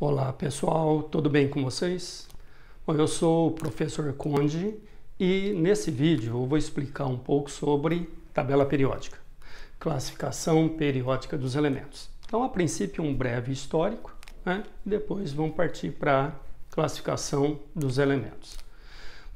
Olá pessoal, tudo bem com vocês? Bom, eu sou o professor Conde e nesse vídeo eu vou explicar um pouco sobre tabela periódica, classificação periódica dos elementos. Então, a princípio, um breve histórico, né? Depois vamos partir para a classificação dos elementos.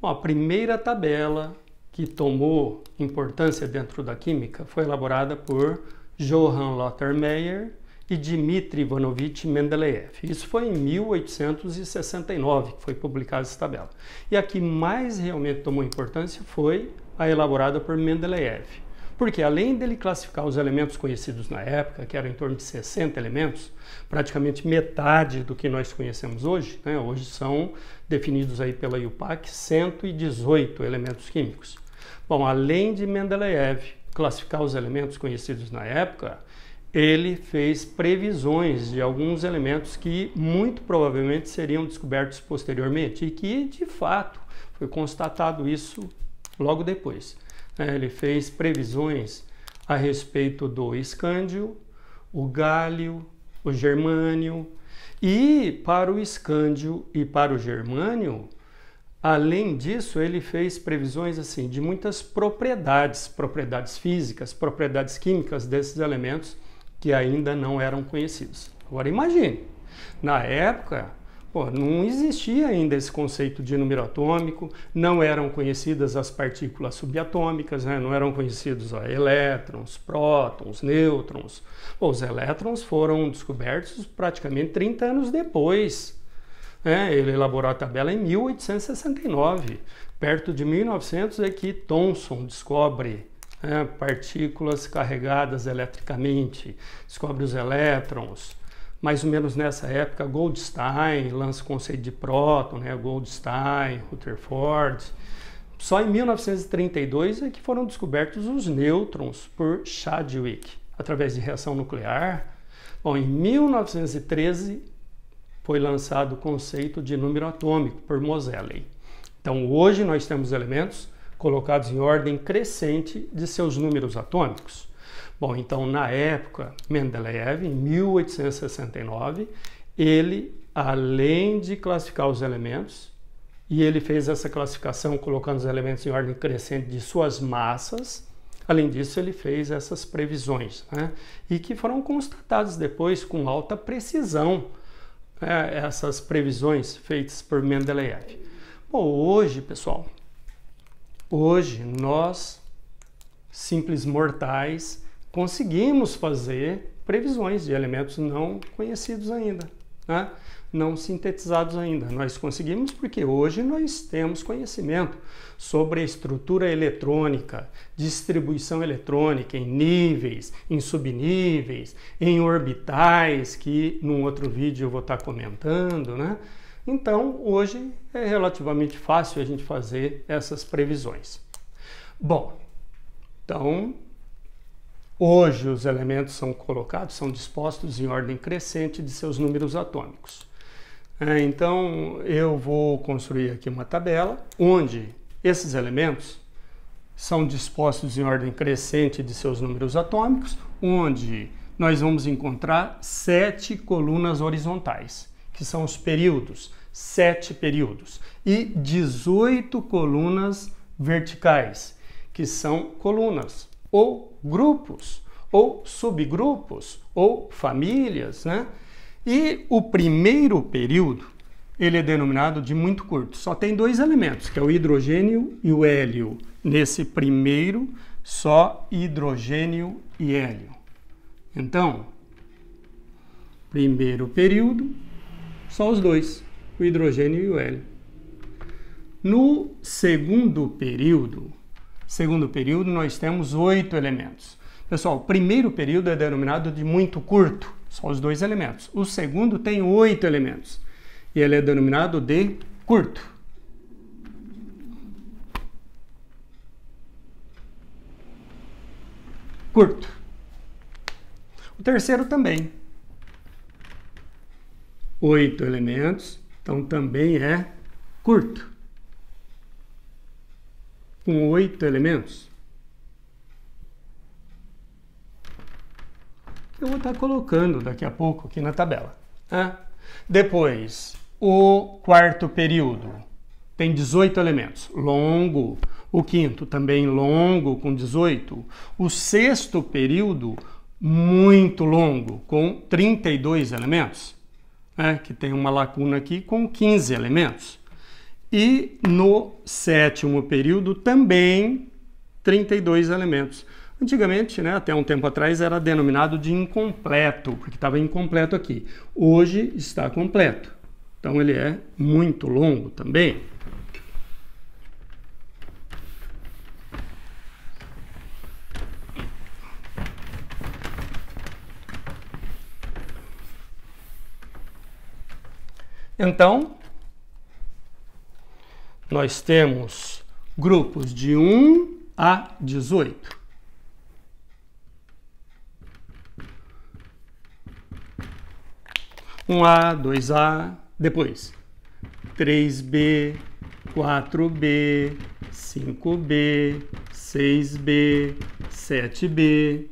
Bom, a primeira tabela que tomou importância dentro da química foi elaborada por Johann Lothar Meyer e Dmitry Ivanovich Mendeleev. Isso foi em 1869 que foi publicada essa tabela. E a que mais realmente tomou importância foi a elaborada por Mendeleev. Porque além dele classificar os elementos conhecidos na época, que eram em torno de 60 elementos, praticamente metade do que nós conhecemos hoje, né? Hoje são definidos aí pela IUPAC 118 elementos químicos. Bom, além de Mendeleev classificar os elementos conhecidos na época, ele fez previsões de alguns elementos que muito provavelmente seriam descobertos posteriormente e que, de fato, foi constatado isso logo depois. Ele fez previsões a respeito do escândio, o gálio, o germânio, e para o escândio e para o germânio, além disso, ele fez previsões assim de muitas propriedades físicas, propriedades químicas desses elementos que ainda não eram conhecidos. Agora imagine, na época, não existia ainda esse conceito de número atômico, não eram conhecidas as partículas subatômicas, né? Não eram conhecidos elétrons, prótons, nêutrons. Os elétrons foram descobertos praticamente 30 anos depois. Ele elaborou a tabela em 1869. Perto de 1900 é que Thomson descobre partículas carregadas eletricamente, descobre os elétrons. Mais ou menos nessa época, Goldstein lança o conceito de próton, Goldstein, Rutherford. Só em 1932 é que foram descobertos os nêutrons por Chadwick, através de reação nuclear. Bom, em 1913 foi lançado o conceito de número atômico por Moseley. Então, hoje nós temos elementos colocados em ordem crescente de seus números atômicos. Bom, então na época, Mendeleev, em 1869, ele, além de classificar os elementos, e ele fez essa classificação colocando os elementos em ordem crescente de suas massas, além disso ele fez essas previsões, e que foram constatadas depois com alta precisão, essas previsões feitas por Mendeleev. Bom, hoje, pessoal, hoje nós, simples mortais, conseguimos fazer previsões de elementos não conhecidos ainda, não sintetizados ainda. Nós conseguimos porque hoje nós temos conhecimento sobre a estrutura eletrônica, distribuição eletrônica em níveis, em subníveis, em orbitais, que num outro vídeo eu vou estar comentando, Então, hoje é relativamente fácil a gente fazer essas previsões. Bom, então, hoje os elementos são colocados, são dispostos em ordem crescente de seus números atômicos. Então, eu vou construir aqui uma tabela onde esses elementos são dispostos em ordem crescente de seus números atômicos, onde nós vamos encontrar 7 colunas horizontais, que são os períodos, 7 períodos, e 18 colunas verticais, que são colunas, ou grupos, ou subgrupos, ou famílias, E o primeiro período, ele é denominado de muito curto. Só tem 2 elementos, que é o hidrogênio e o hélio. Nesse primeiro, só hidrogênio e hélio. Então, primeiro período, só os 2, o hidrogênio e o hélio. No segundo período, nós temos 8 elementos. Pessoal, o primeiro período é denominado de muito curto, só os 2 elementos. O segundo tem 8 elementos e ele é denominado de curto. Curto. O terceiro também. 8 elementos, então também é curto. Com 8 elementos. Eu vou estar colocando daqui a pouco aqui na tabela. Depois, o quarto período tem 18 elementos, longo. O quinto também longo, com 18. O sexto período, muito longo, com 32 elementos, né? Que tem uma lacuna aqui com 15 elementos. E no sétimo período também 32 elementos. Antigamente, né, até um tempo atrás, era denominado de incompleto, porque estava incompleto aqui. Hoje está completo. Então ele é muito longo também. Então, nós temos grupos de 1 a 18. Um A, 2A, depois 3B, 4B, 5B, 6B, 7B,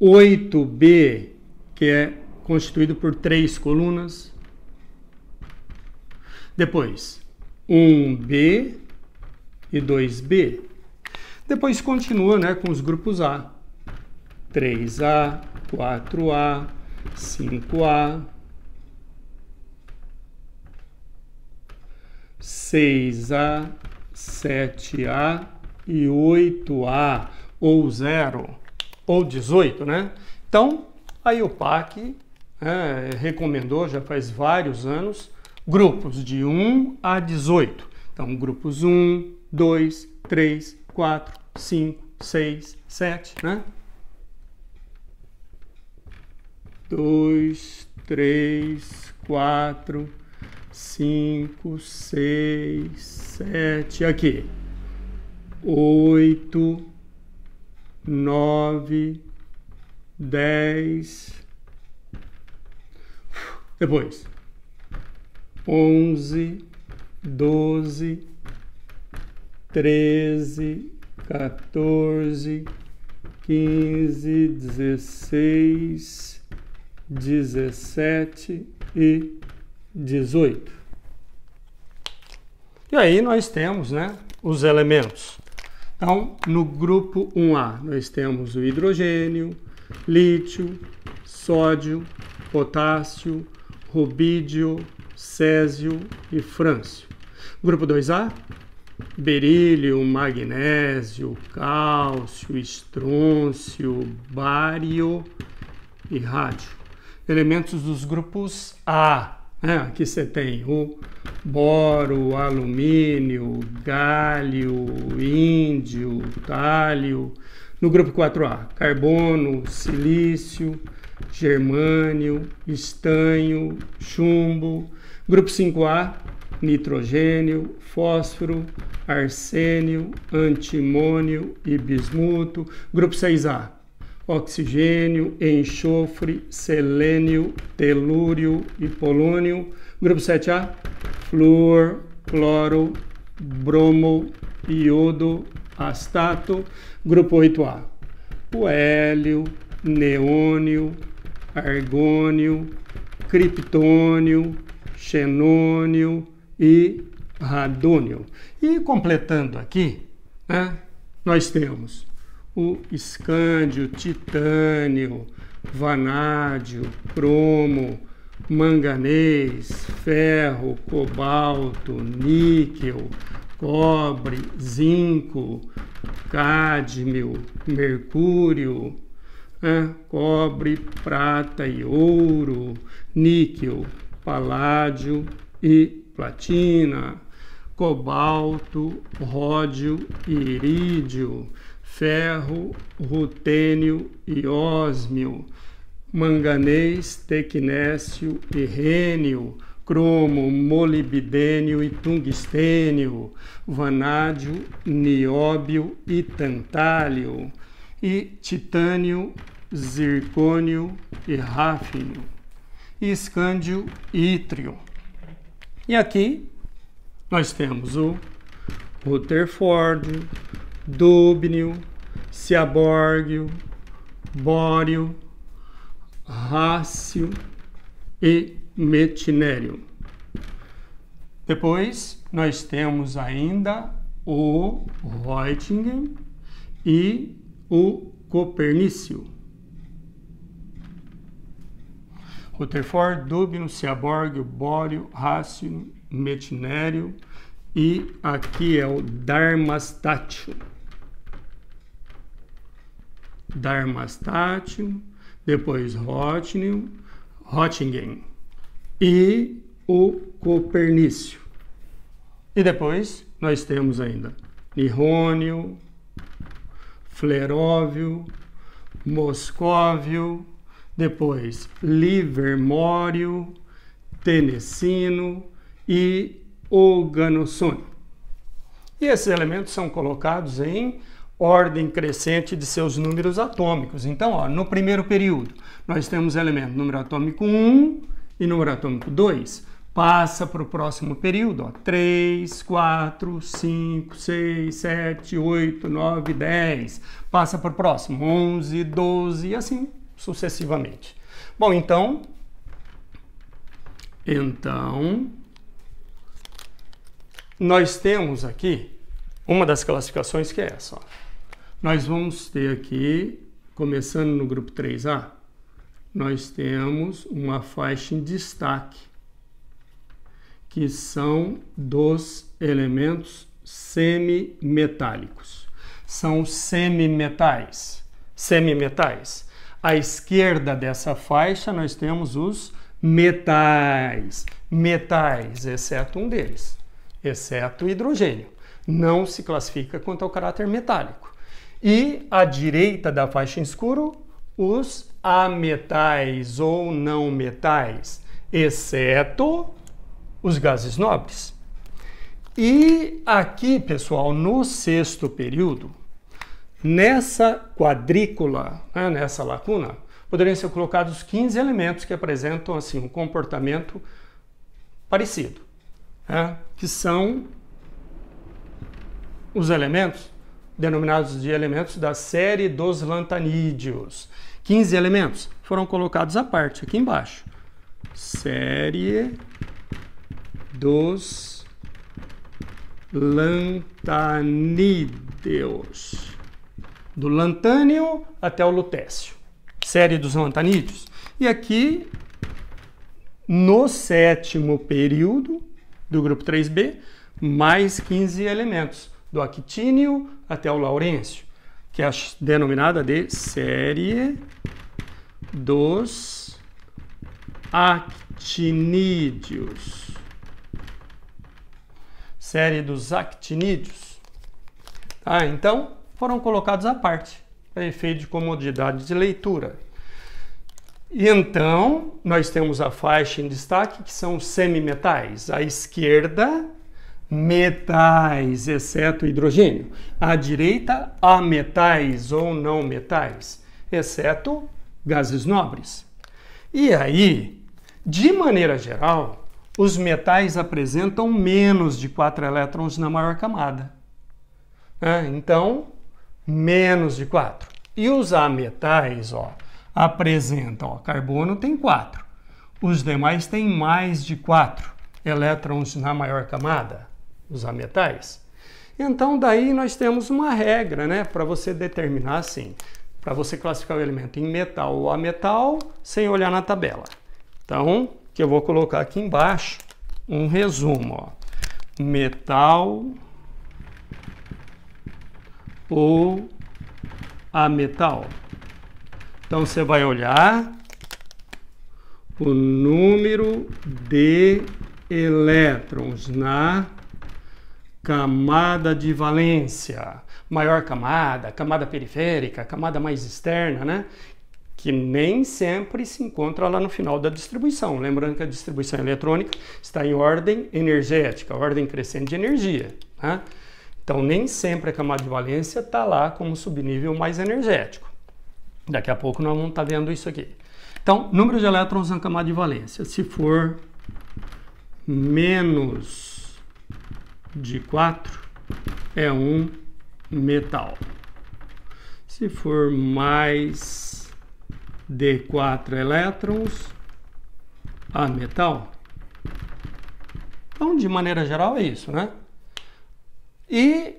8B, que é constituído por 3 colunas. Depois, 1B e 2B. Depois continua, né, com os grupos A. 3A, 4A, 5A, 6A, 7A e 8A, ou 0, ou 18, né? Então, aí o PAC recomendou, já faz vários anos, grupos de 1 a 18. Então, grupos 1, 2, 3, 4, 5, 6, 7, né? 2, 3, 4, 5, 6, 7, aqui. 8, 9, 10. Depois, 11, 12, 13, 14, 15, 16, 17 e 18. E aí nós temos, né, os elementos. Então, no grupo 1A, nós temos o hidrogênio, lítio, sódio, potássio, rubídio, césio e frâncio. Grupo 2A, berílio, magnésio, cálcio, estrôncio, bário e rádio. Elementos dos grupos A, né? Aqui você tem o boro, alumínio, gálio, índio, tálio. No grupo 4A, carbono, silício, germânio, estanho, chumbo. Grupo 5A, nitrogênio, fósforo, arsênio, antimônio e bismuto. Grupo 6A, oxigênio, enxofre, selênio, telúrio e polônio. Grupo 7A, flúor, cloro, bromo, iodo, astato. Grupo 8A, o hélio, neônio, argônio, criptônio, xenônio e radônio. E completando aqui, né, nós temos o escândio, titânio, vanádio, cromo, manganês, ferro, cobalto, níquel, cobre, zinco, cádmio, mercúrio, cobre, prata e ouro, níquel, paládio e platina, cobalto, ródio e irídio, ferro, rutênio e ósmio, manganês, tecnécio e rênio, cromo, molibdênio e tungstênio, vanádio, nióbio e tantálio, e titânio, zircônio e ráfnio, e escândio e ítrio. E aqui nós temos o rutherfórdio, dúbnio, ciabórgio, bório, rácio e metinérium. Depois, nós temos ainda o Reutlingen e o Copernício. Rutherford, Dubno, Seaborg, Bório, Rácio, Metinério e aqui é o Darmstadt. Depois Reutlingen e o Copernício. E depois nós temos ainda Nihônio, Fleróvio, Moscóvio, depois Livermório, Tenessino e Oganosônio. E esses elementos são colocados em ordem crescente de seus números atômicos. Então, ó, no primeiro período, nós temos elemento número atômico 1 e número atômico 2. Passa para o próximo período, ó, 3, 4, 5, 6, 7, 8, 9, 10. Passa para o próximo, 11, 12 e assim sucessivamente. Bom, então nós temos aqui uma das classificações que é essa. Ó. Nós vamos ter aqui, começando no grupo 3A, nós temos uma faixa em destaque, que são dos elementos semimetálicos. São semimetais. À esquerda dessa faixa nós temos os metais, exceto um deles, exceto o hidrogênio. Não se classifica quanto ao caráter metálico. E à direita da faixa em escuro, os ametais ou não metais, exceto os gases nobres. E aqui, pessoal, no sexto período, nessa quadrícula, né, nessa lacuna, poderiam ser colocados 15 elementos que apresentam assim, um comportamento parecido, né, que são os elementos denominados de elementos da série dos lantanídeos. 15 elementos foram colocados à parte aqui embaixo. Série dos lantanídeos. Do lantânio até o lutécio. Série dos lantanídeos. E aqui, no sétimo período do grupo 3B, mais 15 elementos. Do actínio até o laurêncio, que é denominada de série dos actinídeos. Série dos actinídeos. Tá? Então, foram colocados à parte, para efeito de comodidade de leitura. E então, nós temos a faixa em destaque, que são semimetais. À esquerda, metais, exceto hidrogênio. À direita, ametais ou não metais, exceto gases nobres. E aí, de maneira geral, os metais apresentam menos de 4 elétrons na maior camada. Então, menos de 4. E os ametais, ó, apresentam, ó, carbono tem 4. Os demais têm mais de 4 elétrons na maior camada. Os ametais. Então, daí nós temos uma regra, né, para você determinar assim, para você classificar o elemento em metal ou ametal, sem olhar na tabela. Então, que eu vou colocar aqui embaixo um resumo, ó. Metal ou ametal. Então, você vai olhar o número de elétrons na camada de valência, maior camada, camada periférica, camada mais externa, né? Que nem sempre se encontra lá no final da distribuição. Lembrando que a distribuição eletrônica está em ordem energética, ordem crescente de energia, né? Então, nem sempre a camada de valência está lá como subnível mais energético. Daqui a pouco nós vamos estar vendo isso aqui. Então, número de elétrons na camada de valência. Se for menos de 4, é um metal. Se for mais de 4 elétrons, a metal. Então, de maneira geral, é isso, né? E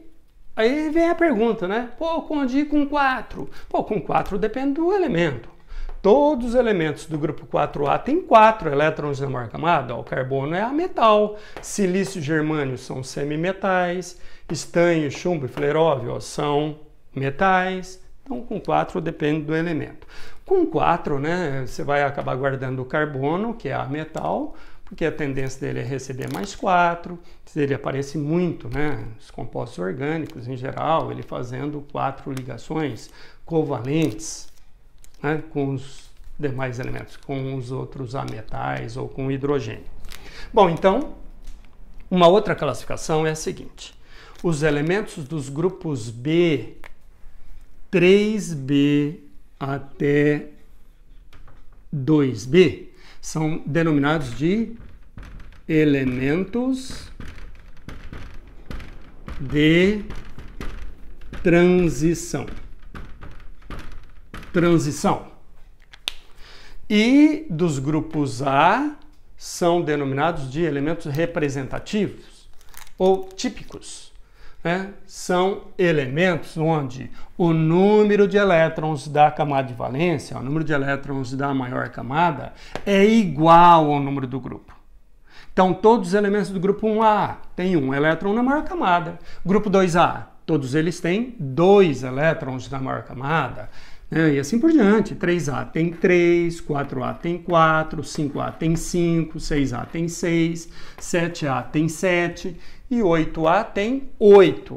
aí vem a pergunta, né? Pô, Conde, com 4? Pô, com 4 depende do elemento. Todos os elementos do grupo 4A têm 4 elétrons na maior camada. O carbono é ametal, silício e germânio são semimetais, estanho, chumbo e fleróvio são metais. Então, com 4 depende do elemento. Com 4, né, você vai acabar guardando o carbono, que é ametal, porque a tendência dele é receber mais 4. Ele aparece muito, né, os compostos orgânicos em geral, ele fazendo 4 ligações covalentes, né, com os demais elementos, com os outros ametais ou com o hidrogênio. Bom, então, uma outra classificação é a seguinte. Os elementos dos grupos B, 3B até 2B, são denominados de elementos de transição. E dos grupos A são denominados de elementos representativos ou típicos, né? São elementos onde o número de elétrons da camada de valência, o número de elétrons da maior camada, é igual ao número do grupo. Então, todos os elementos do grupo 1A têm 1 elétron na maior camada. Grupo 2A, todos eles têm 2 elétrons na maior camada. E assim por diante. 3A tem 3, 4A tem 4, 5A tem 5, 6A tem 6, 7A tem 7 e 8A tem 8.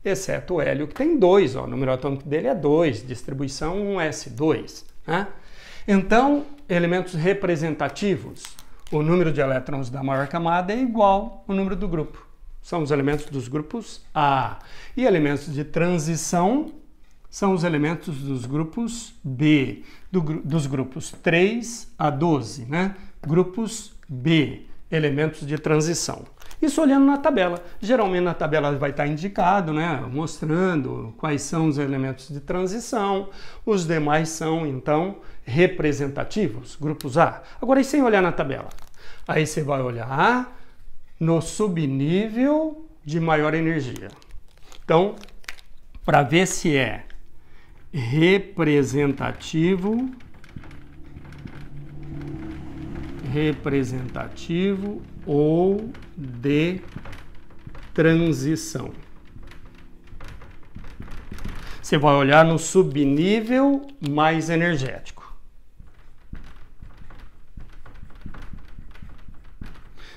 Exceto o hélio, que tem 2. Ó, o número atômico dele é 2, distribuição 1s2. Né? Então, elementos representativos, o número de elétrons da maior camada é igual ao número do grupo. São os elementos dos grupos A. E elementos de transição são os elementos dos grupos B, dos grupos 3 a 12, né? Grupos B, elementos de transição. Isso olhando na tabela. Geralmente na tabela vai estar indicado, né? Mostrando quais são os elementos de transição. Os demais são, então, representativos, grupos A. Agora, e sem olhar na tabela? Aí você vai olhar no subnível de maior energia. Então, para ver se é representativo ou de transição. Você vai olhar no subnível mais energético.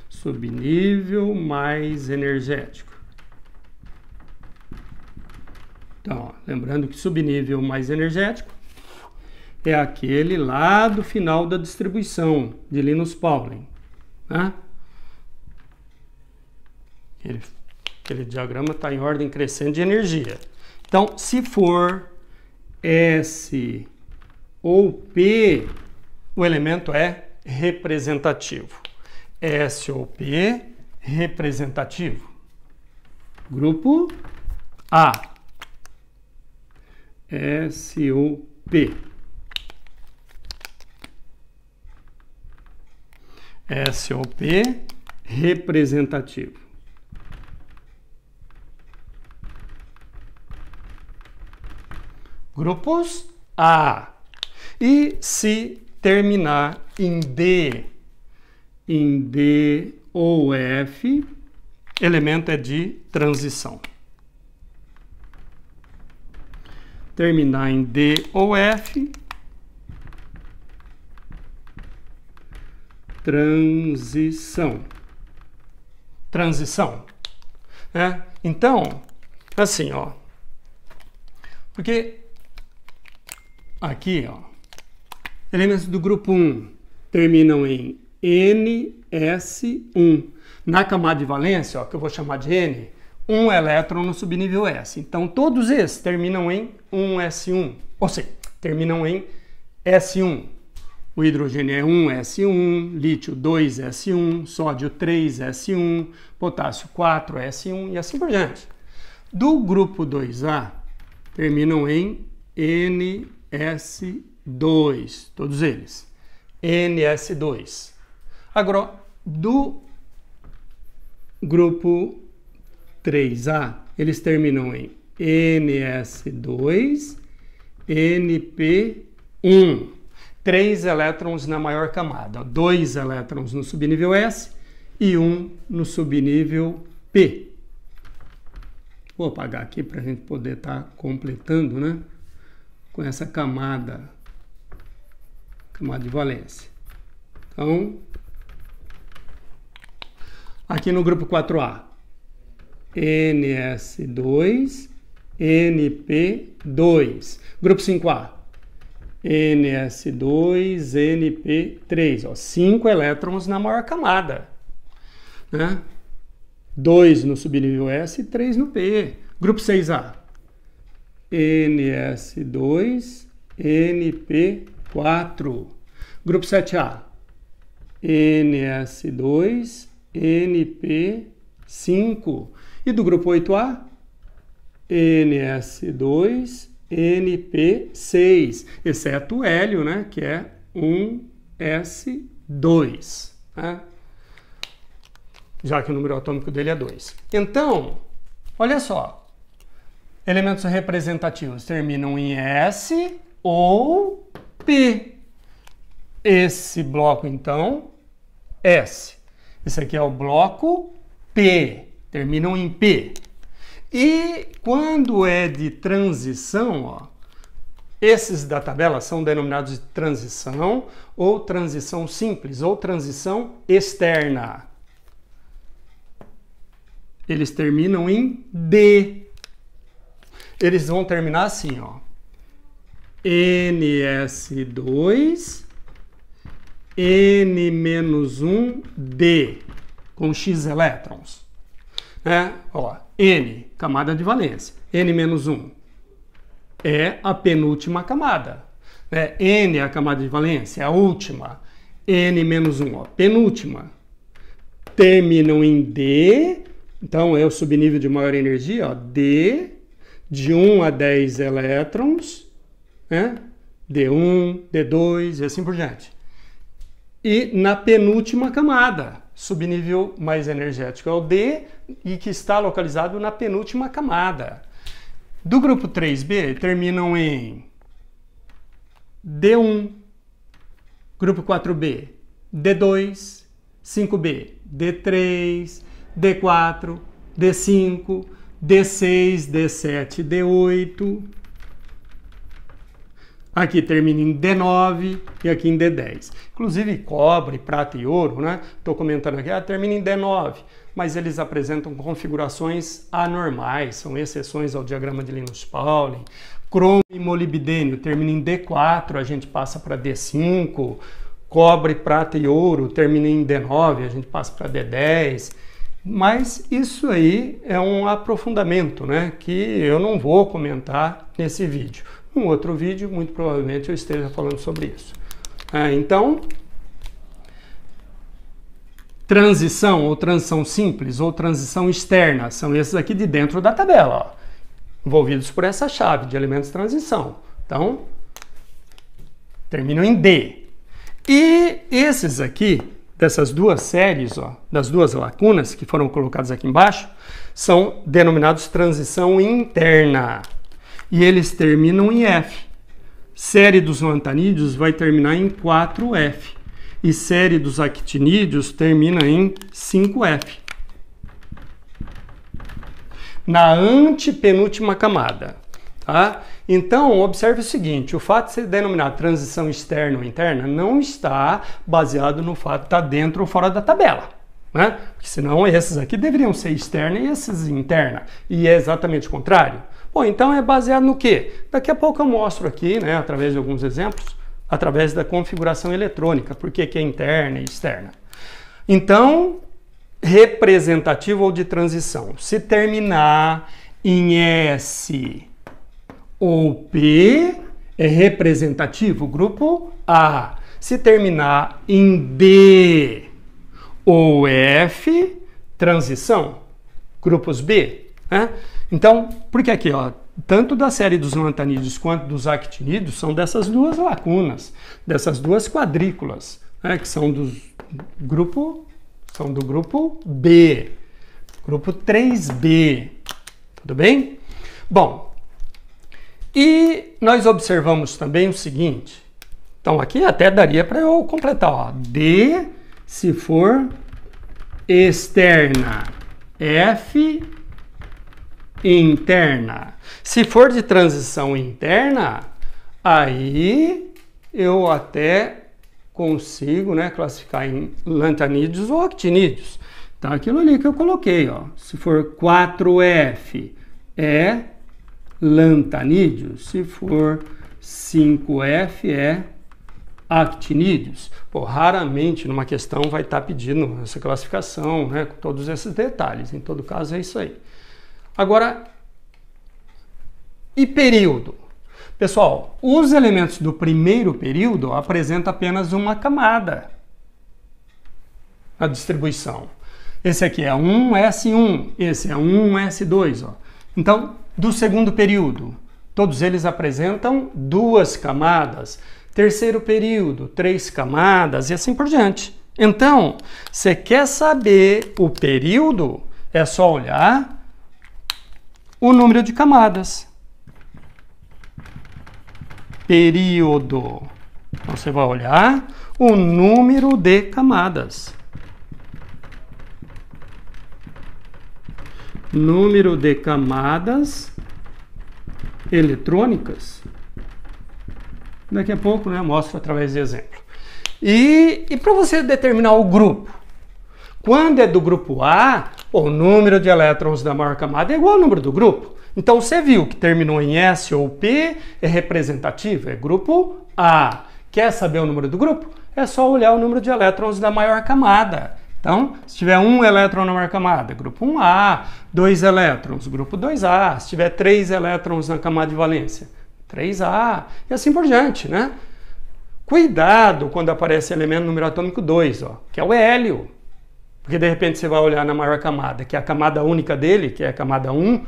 Subnível mais energético. Então, ó, lembrando que subnível mais energético é aquele lá do final da distribuição de Linus Pauling. Né? Aquele diagrama está em ordem crescente de energia. Então, se for S ou P, o elemento é representativo. S ou P, representativo. Grupo A. S ou P. S ou P, representativo. Grupos A. E se terminar em D ou F, elemento é de transição. Terminar em D ou F, transição, né? Então, assim, ó, porque aqui, ó, elementos do grupo 1 terminam em NS1. Na camada de valência, ó, que eu vou chamar de N, 1 elétron no subnível S. Então, todos esses terminam em 1s1, ou seja, terminam em S1. O hidrogênio é 1s1, lítio 2s1, sódio 3s1, potássio 4s1 e assim por diante. Do grupo 2A, terminam em NS2, todos eles. NS2. Agora, do grupo 3A, eles terminam em NS2, NP1. 3 elétrons na maior camada, 2 elétrons no subnível S e 1 no subnível P. Vou apagar aqui para a gente poder estar completando, né? Com essa camada de valência. Então, aqui no grupo 4A, NS2, NP2. Grupo 5A, NS2, NP3. Ó, 5 elétrons na maior camada, né? 2 no subnível S e 3 no P. Grupo 6A, NS2, NP4. Grupo 7A, NS2, NP5. E do grupo 8A, NS2, NP6, exceto o hélio, né, que é 1S2, né? Já que o número atômico dele é 2. Então, olha só, elementos representativos terminam em S ou P. Esse bloco, então, S. Esse aqui é o bloco P, terminam em P. E quando é de transição, ó, esses da tabela são denominados de transição ou transição simples ou transição externa. Eles terminam em D. Eles vão terminar assim, ó. NS2, N-1D, com X elétrons. Ó, N, camada de valência. N-1 é a penúltima camada. N é a camada de valência, é a última. N-1, ó, penúltima. Terminam em D, então é o subnível de maior energia, ó, D, de 1 a 10 elétrons, né? D1, D2 e assim por diante. E na penúltima camada, subnível mais energético é o D e que está localizado na penúltima camada. Do grupo 3B terminam em D1, grupo 4B, D2, 5B, D3, D4, D5, D6, D7, D8. Aqui termina em D9 e aqui em D10. Inclusive cobre, prata e ouro, né? Estou comentando aqui, termina em D9, mas eles apresentam configurações anormais, são exceções ao diagrama de Linus-Pauling. Cromo e molibdênio termina em D4, a gente passa para D5. Cobre, prata e ouro termina em D9, a gente passa para D10. Mas isso aí é um aprofundamento, né? Que eu não vou comentar nesse vídeo. Um outro vídeo, muito provavelmente eu esteja falando sobre isso. Então, transição ou transição simples ou transição externa são esses aqui de dentro da tabela, ó, envolvidos por essa chave de elementos de transição. Então, terminam em D. E esses aqui, dessas duas séries, ó, das duas lacunas que foram colocadas aqui embaixo, são denominados transição interna. E eles terminam em F. Série dos lantanídeos vai terminar em 4F. E série dos actinídeos termina em 5F. Na antepenúltima camada. Tá? Então, observe o seguinte, o fato de ser denominado transição externa ou interna não está baseado no fato de estar dentro ou fora da tabela. Né? Porque senão esses aqui deveriam ser externa e esses interna. E é exatamente o contrário. Bom, então é baseado no quê? Daqui a pouco eu mostro aqui, né, através de alguns exemplos, através da configuração eletrônica, por que é interna e externa. Então, representativo ou de transição. Se terminar em S ou P, é representativo, grupo A. Se terminar em D ou F, transição, grupos B, né? Então, porque aqui, ó, tanto da série dos lantanídeos quanto dos actinídeos são dessas duas lacunas, dessas duas quadrículas, né, que são são do grupo B, grupo 3B, tudo bem? Bom, e nós observamos também o seguinte, então aqui até daria para eu completar, ó, D se for externa, F interna. Se for de transição interna, aí eu até consigo, né, classificar em lantanídeos ou actinídeos. Então, aquilo ali que eu coloquei, ó, se for 4F é lantanídeos, se for 5F é actinídeos. Pô, raramente numa questão vai estar pedindo essa classificação, né, com todos esses detalhes. Em todo caso é isso aí. Agora, e período? Pessoal, os elementos do primeiro período apresentam apenas uma camada na distribuição. Esse aqui é 1S1, esse é 1S2. Ó. Então, do segundo período, todos eles apresentam 2 camadas. Terceiro período, 3 camadas e assim por diante. Então, você quer saber o período, é só olhar o número de camadas. Período. Então, você vai olhar o número de camadas. Número de camadas eletrônicas. Daqui a pouco, né, eu mostro através de exemplo. E para você determinar o grupo, quando é do grupo A, o número de elétrons da maior camada é igual ao número do grupo. Então você viu que terminou em S ou P, é representativo, é grupo A. Quer saber o número do grupo? É só olhar o número de elétrons da maior camada. Então, se tiver 1 elétron na maior camada, grupo 1A, 2 elétrons, grupo 2A. Se tiver 3 elétrons na camada de valência, 3A, e assim por diante, né? Cuidado quando aparece elemento número atômico 2, ó, que é o hélio. Porque de repente você vai olhar na maior camada, que é a camada única dele, que é a camada 1,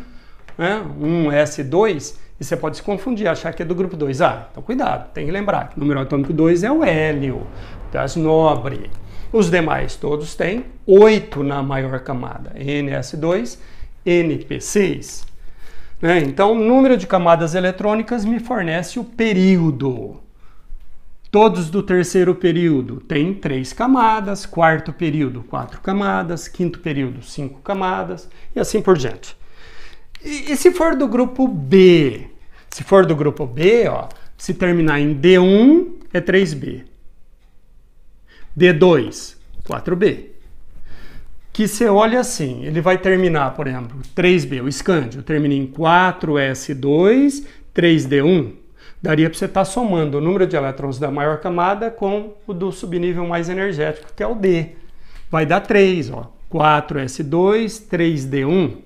né? 1S2, e você pode se confundir, achar que é do grupo 2A. Então cuidado, tem que lembrar que o número atômico 2 é o hélio, das nobre. Os demais todos têm 8 na maior camada, NS2, NP6. Né? Então, o número de camadas eletrônicas me fornece o período. Todos do terceiro período têm 3 camadas, quarto período 4 camadas, quinto período 5 camadas e assim por diante. E se for do grupo B? Se for do grupo B, ó, se terminar em D1 é 3B. D2, 4B. Que você olha assim, ele vai terminar, por exemplo, 3B, o escândio, termina em 4S2, 3D1. Daria para você estar somando o número de elétrons da maior camada com o do subnível mais energético, que é o D. Vai dar 3, ó. 4S2, 3D1.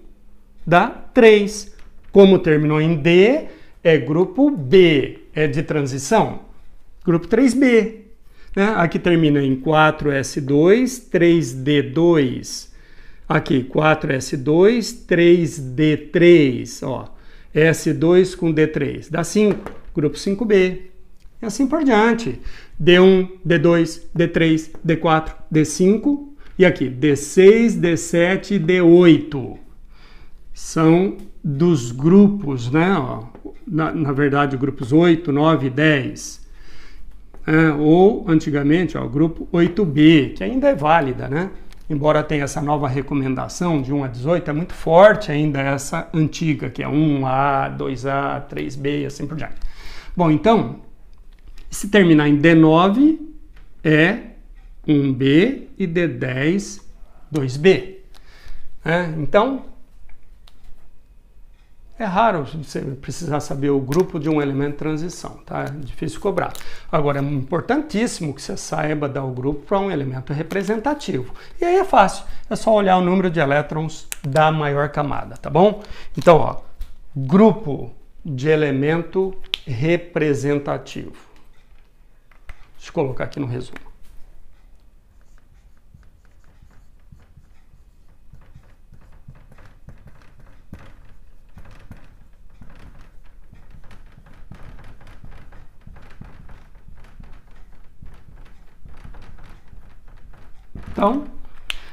Dá 3. Como terminou em D, é grupo B, é de transição. Grupo 3B. Né? Aqui termina em 4S2, 3D2. Aqui, 4S2, 3D3. Ó, S2 com D3. Dá 5. Grupo 5B. E assim por diante. D1, D2, D3, D4, D5. E aqui, D6, D7 e D8. São dos grupos, né? Ó, na verdade, grupos 8, 9 e 10. Ou, antigamente, o grupo 8B, que ainda é válida, né? Embora tenha essa nova recomendação de 1 a 18, é muito forte ainda essa antiga, que é 1A, 2A, 3B e assim por diante. Bom, então, se terminar em D9, é 1B e D10, 2B. Então, é raro você precisar saber o grupo de um elemento de transição, tá? É difícil cobrar. Agora, é importantíssimo que você saiba dar o grupo para um elemento representativo. E aí é fácil, é só olhar o número de elétrons da maior camada, tá bom? Então, ó, grupo de elemento representativo. Deixa eu colocar aqui no resumo. Então,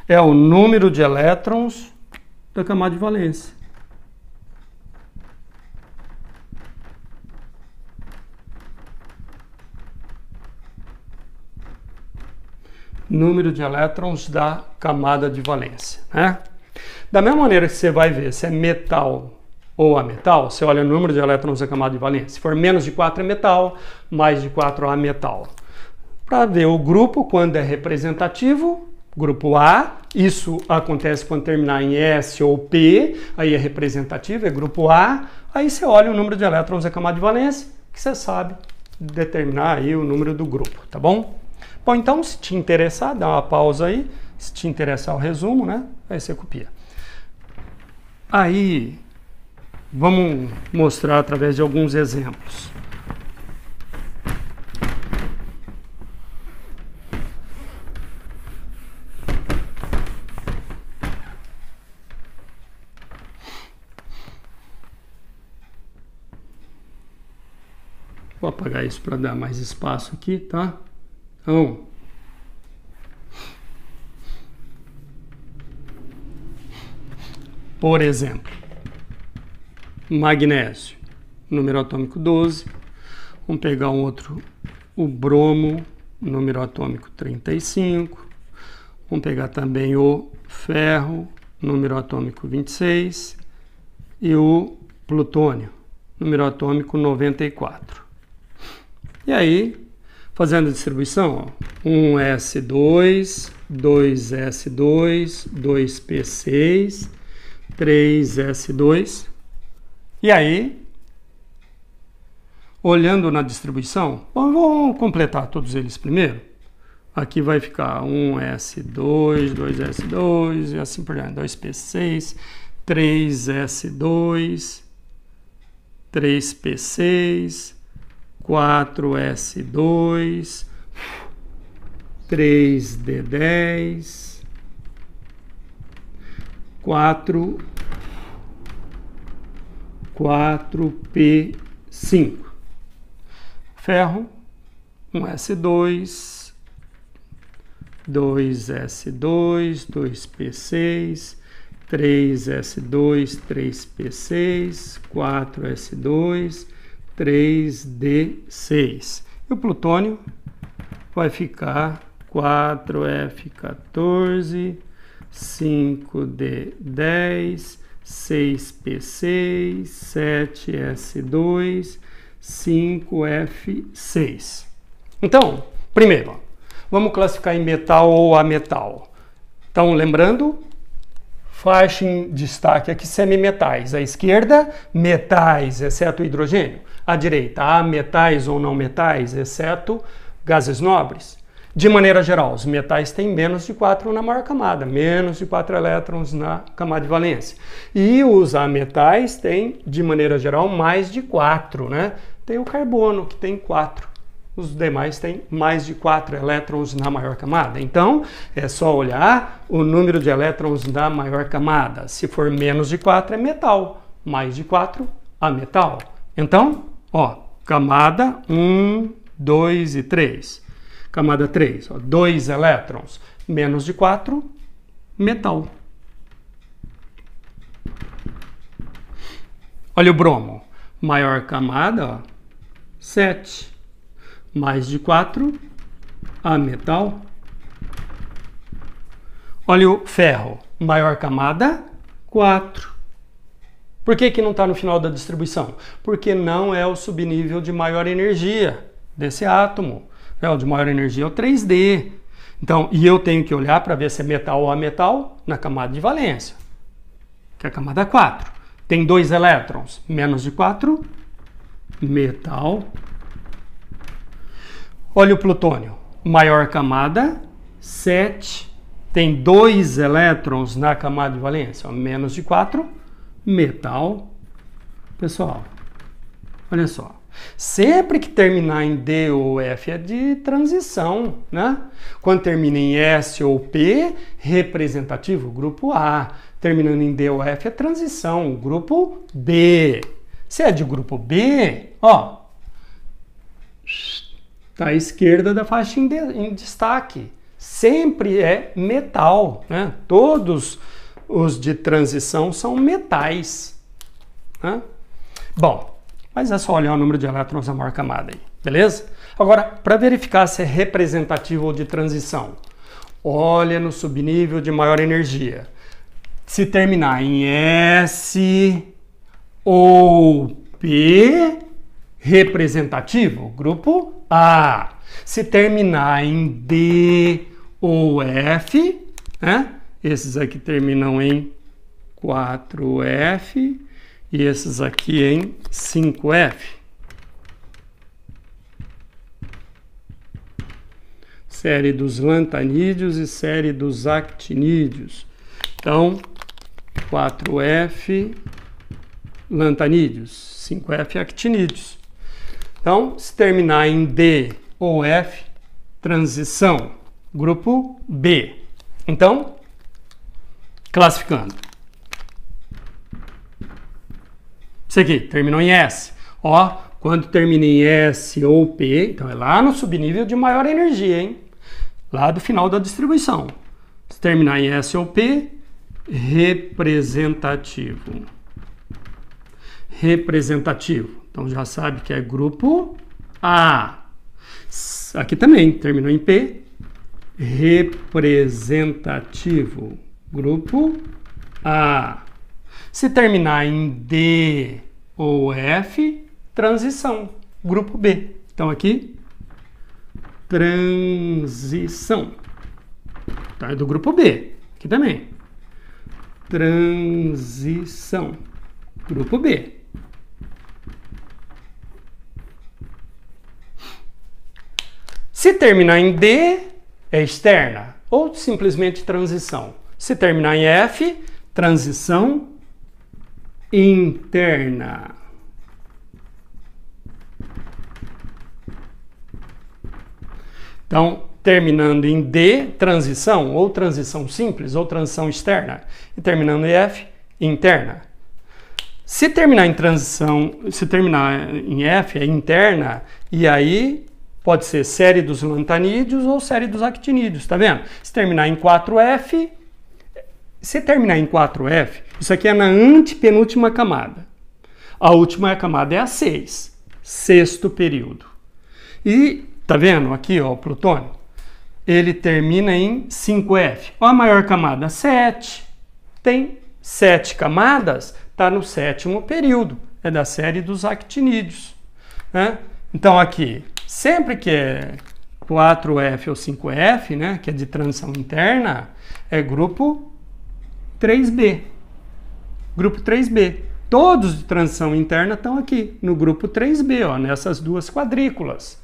é o número de elétrons da camada de valência. Número de elétrons da camada de valência, né? Da mesma maneira que você vai ver se é metal ou ametal, você olha o número de elétrons da camada de valência. Se for menos de 4 é metal, mais de 4 é ametal. Para ver o grupo, quando é representativo, grupo A, isso acontece quando terminar em S ou P, aí é representativo, é grupo A, aí você olha o número de elétrons da camada de valência, que você sabe determinar aí o número do grupo, tá bom? Bom, então, se te interessar, dá uma pausa aí, se te interessar o resumo, né, aí você copia. Aí, vamos mostrar através de alguns exemplos. Vou apagar isso para dar mais espaço aqui, tá? Então, por exemplo, magnésio, número atômico 12. Vamos pegar um outro, o bromo, número atômico 35. Vamos pegar também o ferro, número atômico 26. E o plutônio, número atômico 94. E aí, fazendo a distribuição, ó, 1s2, 2s2, 2p6, 3s2. E aí, olhando na distribuição, vamos completar todos eles primeiro. Aqui vai ficar 1s2, 2s2 e assim por diante, 2p6, 3s2, 3p6, 4s2, 3d10, 4p5. Ferro, 1s2, 2s2, 2p6, 3s2, 3p6, 4s2, 3d6. E o plutônio vai ficar 4f14, 5d10, 6p6, 7s2, 5f6. Então, primeiro, vamos classificar em metal ou ametal. Então, lembrando, faixa em destaque aqui semimetais. À esquerda, metais, exceto hidrogênio. À direita, ametais ou não metais, exceto gases nobres. De maneira geral, os metais têm menos de 4 na maior camada, menos de 4 elétrons na camada de valência. E os ametais têm, de maneira geral, mais de 4, né? Tem o carbono, que tem 4. Os demais têm mais de 4 elétrons na maior camada. Então, é só olhar o número de elétrons da maior camada. Se for menos de 4, é metal. Mais de 4, ametal. Então, ó, camada 1, 2 e 3. Camada 3, ó, 2 elétrons. Menos de 4, metal. Olha o bromo. Maior camada, ó, 7. Mais de 4, ametal. Olha o ferro. Maior camada, 4. Por que que não está no final da distribuição? Porque não é o subnível de maior energia desse átomo. O de maior energia é o 3D. Então, e eu tenho que olhar para ver se é metal ou ametal na camada de valência, que é a camada 4. Tem 2 elétrons, menos de 4, metal. Olha o plutônio, maior camada, 7. Tem 2 elétrons na camada de valência, menos de 4, metal. Pessoal, olha só. Sempre que terminar em D ou F é de transição, né? Quando termina em S ou P, representativo, grupo A. Terminando em D ou F é transição, grupo B. Se é de grupo B, ó, está à esquerda da faixa em destaque, sempre é metal, né? Todos os de transição são metais, né? Bom, mas é só olhar o número de elétrons da maior camada aí, beleza? Agora, para verificar se é representativo ou de transição, olha no subnível de maior energia. Se terminar em S ou P, representativo, grupo A. Se terminar em D ou F, né? Esses aqui terminam em 4F e esses aqui em 5F. Série dos lantanídeos e série dos actinídeos. Então, 4F lantanídeos, 5F actinídeos. Então, se terminar em D ou F, transição, grupo B. Então, classificando. Isso aqui, terminou em S. Ó, quando termina em S ou P, então é lá no subnível de maior energia, hein? Lá do final da distribuição. Se terminar em S ou P, representativo. Representativo. Então já sabe que é grupo A. Aqui também, terminou em P, representativo. Grupo A. Se terminar em D ou F, transição. Grupo B. Então aqui, transição. Então é do grupo B. Aqui também. Transição. Grupo B. Se terminar em D, é externa ou simplesmente transição. Se terminar em F, transição interna. Então, terminando em D, transição, ou transição simples, ou transição externa. E terminando em F, interna. Se terminar em transição, se terminar em F, é interna, e aí pode ser série dos lantanídeos ou série dos actinídeos, tá vendo? Se terminar em 4F, isso aqui é na antepenúltima camada. A última camada é a 6, sexto período. E, tá vendo aqui, ó, o plutônio? Ele termina em 5F. Ó, a maior camada, 7. Tem 7 camadas, tá no sétimo período. É da série dos actinídeos, né? Então aqui, sempre que é 4F ou 5F, né, que é de transição interna, é grupo 3B. Grupo 3B. Todos de transição interna estão aqui no grupo 3B, ó, nessas duas quadrículas.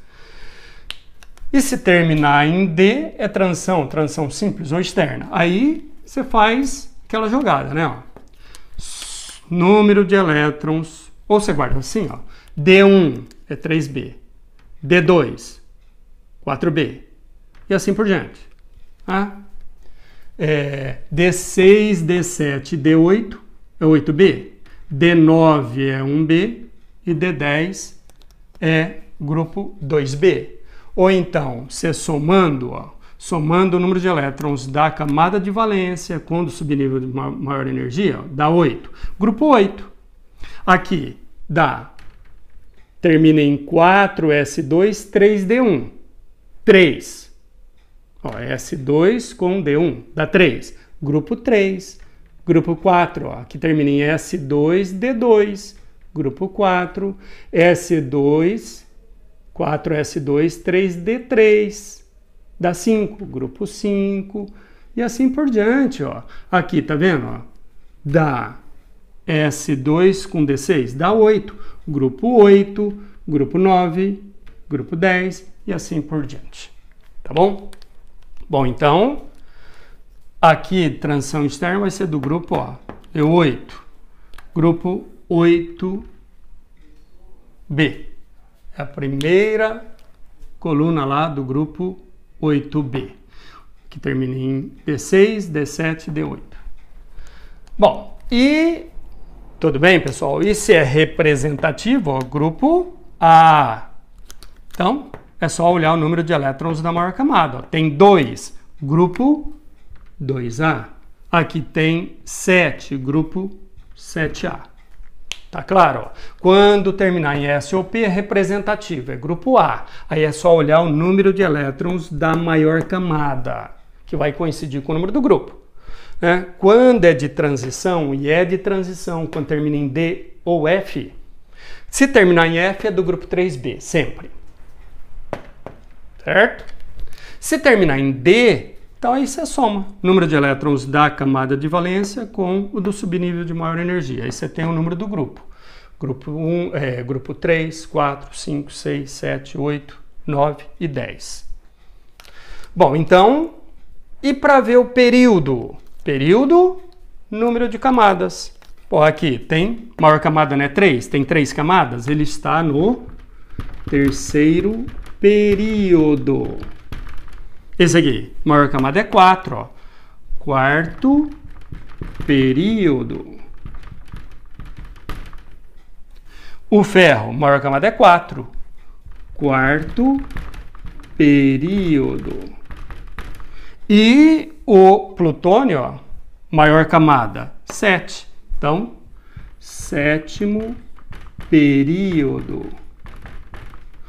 E se terminar em D, é transição simples ou externa. Aí você faz aquela jogada, né? Ó. Número de elétrons, ou você guarda assim, ó. D1 é 3B, D2, 4B, e assim por diante. Tá? D6, D7 e D8 é 8B, D9 é 1B e D10 é grupo 2B. Ou então, você somando o número de elétrons da camada de valência com o subnível de maior energia, ó, dá 8. Grupo 8. Aqui dá, termina em 4S2, 3D1. 3. Ó, S2 com D1, dá 3. Grupo 3. Grupo 4, ó, aqui termina em S2, D2. Grupo 4, S2, 4S2, 3D3. Dá 5. Grupo 5. E assim por diante, ó. Aqui, tá vendo? Ó? Dá S2 com D6, dá 8. Grupo 8, grupo 9, grupo 10 e assim por diante. Tá bom? Bom, então, aqui transição externa vai ser do grupo, ó, E8. Grupo 8B. É a primeira coluna lá do grupo 8B, que termina em D6, D7 e D8. Bom, e tudo bem, pessoal? E se é representativo, ó, grupo A. Então, é só olhar o número de elétrons da maior camada. Ó. Tem 2, grupo 2A. Aqui tem 7, grupo 7A. Tá claro? Ó. Quando terminar em S ou P é representativo, é grupo A. Aí é só olhar o número de elétrons da maior camada, que vai coincidir com o número do grupo. Né? Quando é de transição, e é de transição, quando termina em D ou F, se terminar em F é do grupo 3B, sempre. Certo? Se terminar em D, então aí você soma número de elétrons da camada de valência com o do subnível de maior energia. Aí você tem o número do grupo. Grupo 1, grupo 3, 4, 5, 6, 7, 8, 9 e 10. Bom, então, e para ver o período? Período, número de camadas. Pô, aqui tem, maior camada não é 3? Tem 3 camadas? Ele está no terceiro período. Esse aqui, maior camada é 4, ó. Quarto período. O ferro, maior camada é 4. Quarto período. E o plutônio, ó, maior camada, 7. Então, sétimo período.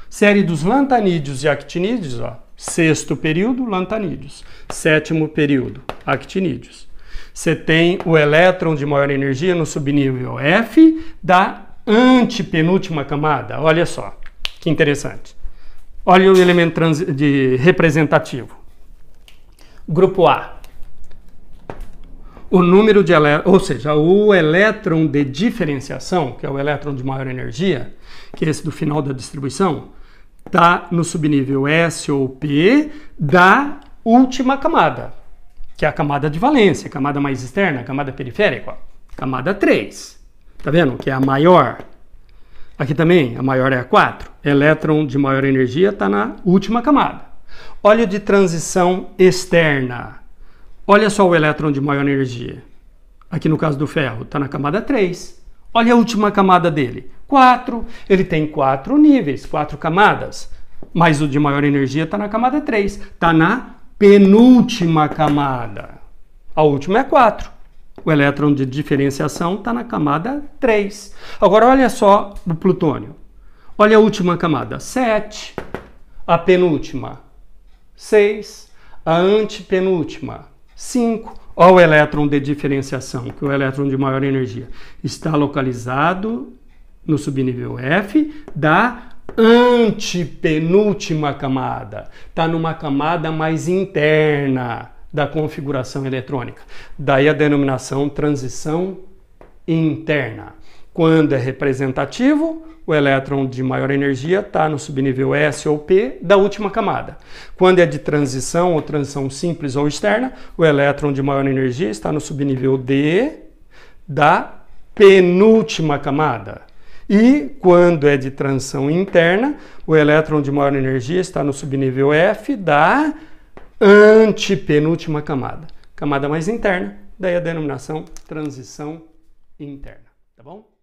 Série dos lantanídeos e actinídeos, ó. Sexto período, lantanídeos. Sétimo período, actinídeos. Você tem o elétron de maior energia no subnível F da antepenúltima camada. Olha só, que interessante. Olha o elemento representativo. Grupo A. O número de elétrons, ou seja, o elétron de diferenciação, que é o elétron de maior energia, que é esse do final da distribuição, está no subnível S ou P da última camada, que é a camada de valência, a camada mais externa, a camada periférica, ó. Camada 3. Tá vendo? Que é a maior. Aqui também, a maior é a 4. Elétron de maior energia está na última camada. Olha o de transição externa. Olha só o elétron de maior energia. Aqui no caso do ferro, está na camada 3. Olha a última camada dele. 4. Ele tem 4 níveis, 4 camadas. Mas o de maior energia está na camada 3. Está na penúltima camada. A última é 4. O elétron de diferenciação está na camada 3. Agora olha só o plutônio. Olha a última camada, 7. A penúltima, 6. A antepenúltima, 5. Olha o elétron de diferenciação, que é o elétron de maior energia. Está localizado no subnível F da antepenúltima camada. Está numa camada mais interna da configuração eletrônica. Daí a denominação transição interna. Quando é representativo, o elétron de maior energia está no subnível S ou P da última camada. Quando é de transição ou transição simples ou externa, o elétron de maior energia está no subnível D da penúltima camada. E quando é de transição interna, o elétron de maior energia está no subnível F da antepenúltima camada. Camada mais interna, daí a denominação transição interna. Tá bom?